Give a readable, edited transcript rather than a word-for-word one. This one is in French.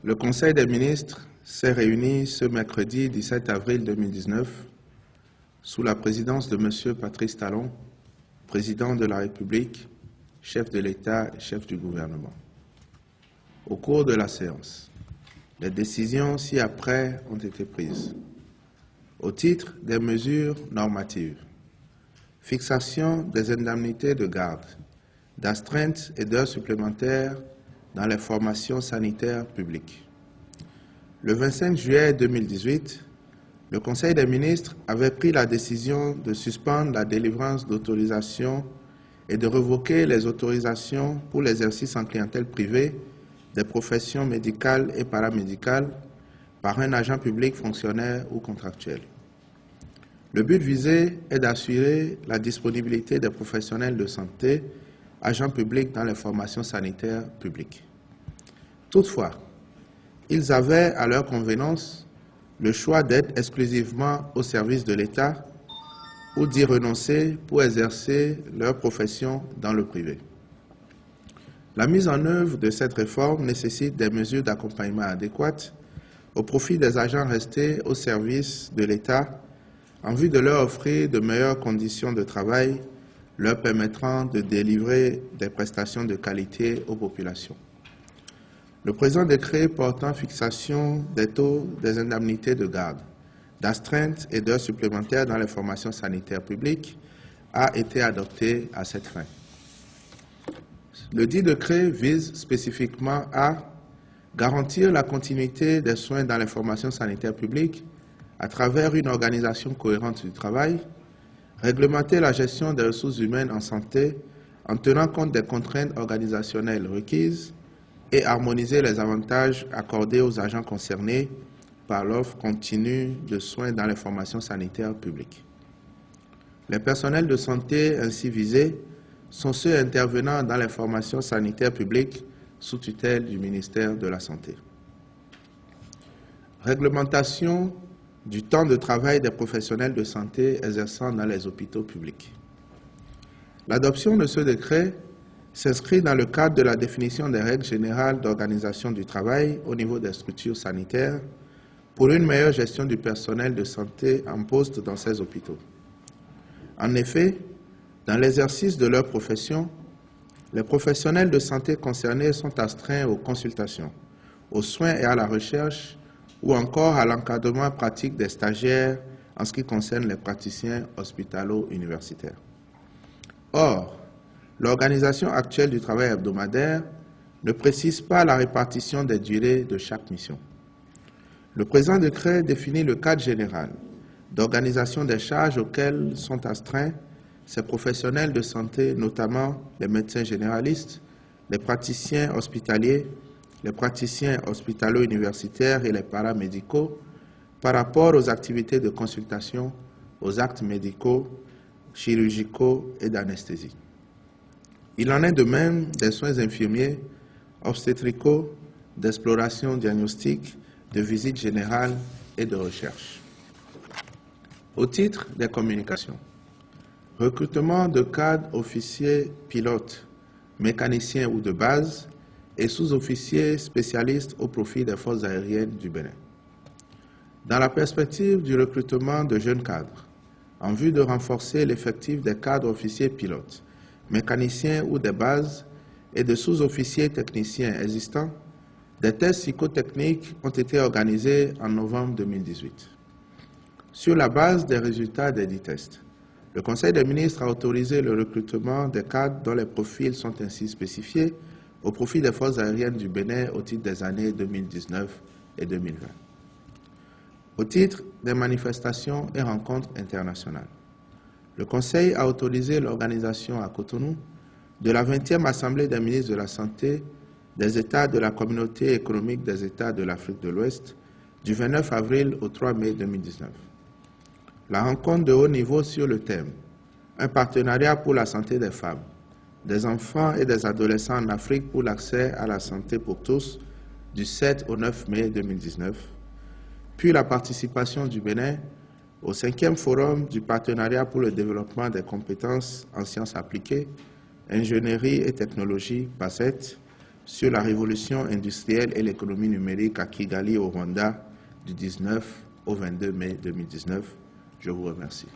Le Conseil des ministres s'est réuni ce mercredi 17 avril 2019 sous la présidence de M. Patrice Talon, président de la République, chef de l'État et chef du gouvernement. Au cours de la séance, les décisions ci-après ont été prises. Au titre des mesures normatives, fixation des indemnités de garde, d'astreintes et d'heures supplémentaires dans les formations sanitaires publiques. Le 25 juillet 2018, le Conseil des ministres avait pris la décision de suspendre la délivrance d'autorisations et de révoquer les autorisations pour l'exercice en clientèle privée des professions médicales et paramédicales par un agent public fonctionnaire ou contractuel. Le but visé est d'assurer la disponibilité des professionnels de santé, agents publics dans les formations sanitaires publiques. Toutefois, ils avaient à leur convenance le choix d'être exclusivement au service de l'État ou d'y renoncer pour exercer leur profession dans le privé. La mise en œuvre de cette réforme nécessite des mesures d'accompagnement adéquates au profit des agents restés au service de l'État en vue de leur offrir de meilleures conditions de travail leur permettant de délivrer des prestations de qualité aux populations. Le présent décret portant fixation des taux des indemnités de garde, d'astreintes et d'heures supplémentaires dans les formations sanitaires publiques a été adopté à cette fin. Le dit décret vise spécifiquement à garantir la continuité des soins dans les formations sanitaires publiques à travers une organisation cohérente du travail, réglementer la gestion des ressources humaines en santé en tenant compte des contraintes organisationnelles requises et harmoniser les avantages accordés aux agents concernés par l'offre continue de soins dans les formations sanitaires publiques. Les personnels de santé ainsi visés sont ceux intervenant dans les formations sanitaires publiques sous tutelle du ministère de la Santé. Réglementation du temps de travail des professionnels de santé exerçant dans les hôpitaux publics. L'adoption de ce décret s'inscrit dans le cadre de la définition des règles générales d'organisation du travail au niveau des structures sanitaires pour une meilleure gestion du personnel de santé en poste dans ces hôpitaux. En effet, dans l'exercice de leur profession, les professionnels de santé concernés sont astreints aux consultations, aux soins et à la recherche ou encore à l'encadrement pratique des stagiaires en ce qui concerne les praticiens hospitalo-universitaires. Or, l'organisation actuelle du travail hebdomadaire ne précise pas la répartition des durées de chaque mission. Le présent décret définit le cadre général d'organisation des charges auxquelles sont astreints ces professionnels de santé, notamment les médecins généralistes, les praticiens hospitaliers, les praticiens hospitalo-universitaires et les paramédicaux par rapport aux activités de consultation, aux actes médicaux, chirurgicaux et d'anesthésie. Il en est de même des soins infirmiers, obstétricaux, d'exploration diagnostique, de visite générale et de recherche. Au titre des communications, recrutement de cadres officiers pilotes, mécaniciens ou de base et sous-officiers spécialistes au profit des forces aériennes du Bénin. Dans la perspective du recrutement de jeunes cadres, en vue de renforcer l'effectif des cadres officiers pilotes, mécaniciens ou des bases et de sous-officiers techniciens existants, des tests psychotechniques ont été organisés en novembre 2018. Sur la base des résultats des dits tests, le Conseil des ministres a autorisé le recrutement des cadres dont les profils sont ainsi spécifiés au profit des forces aériennes du Bénin au titre des années 2019 et 2020. Au titre des manifestations et rencontres internationales, le Conseil a autorisé l'organisation à Cotonou de la 20e Assemblée des ministres de la Santé des États de la Communauté économique des États de l'Afrique de l'Ouest du 29 avril au 3 mai 2019. La rencontre de haut niveau sur le thème « Un partenariat pour la santé des femmes, des enfants et des adolescents en Afrique pour l'accès à la santé pour tous » du 7 au 9 mai 2019, puis la participation du Bénin au 5e Forum du Partenariat pour le développement des compétences en sciences appliquées, ingénierie et technologie, PACET, sur la révolution industrielle et l'économie numérique à Kigali, au Rwanda, du 19 au 22 mai 2019. Je vous remercie.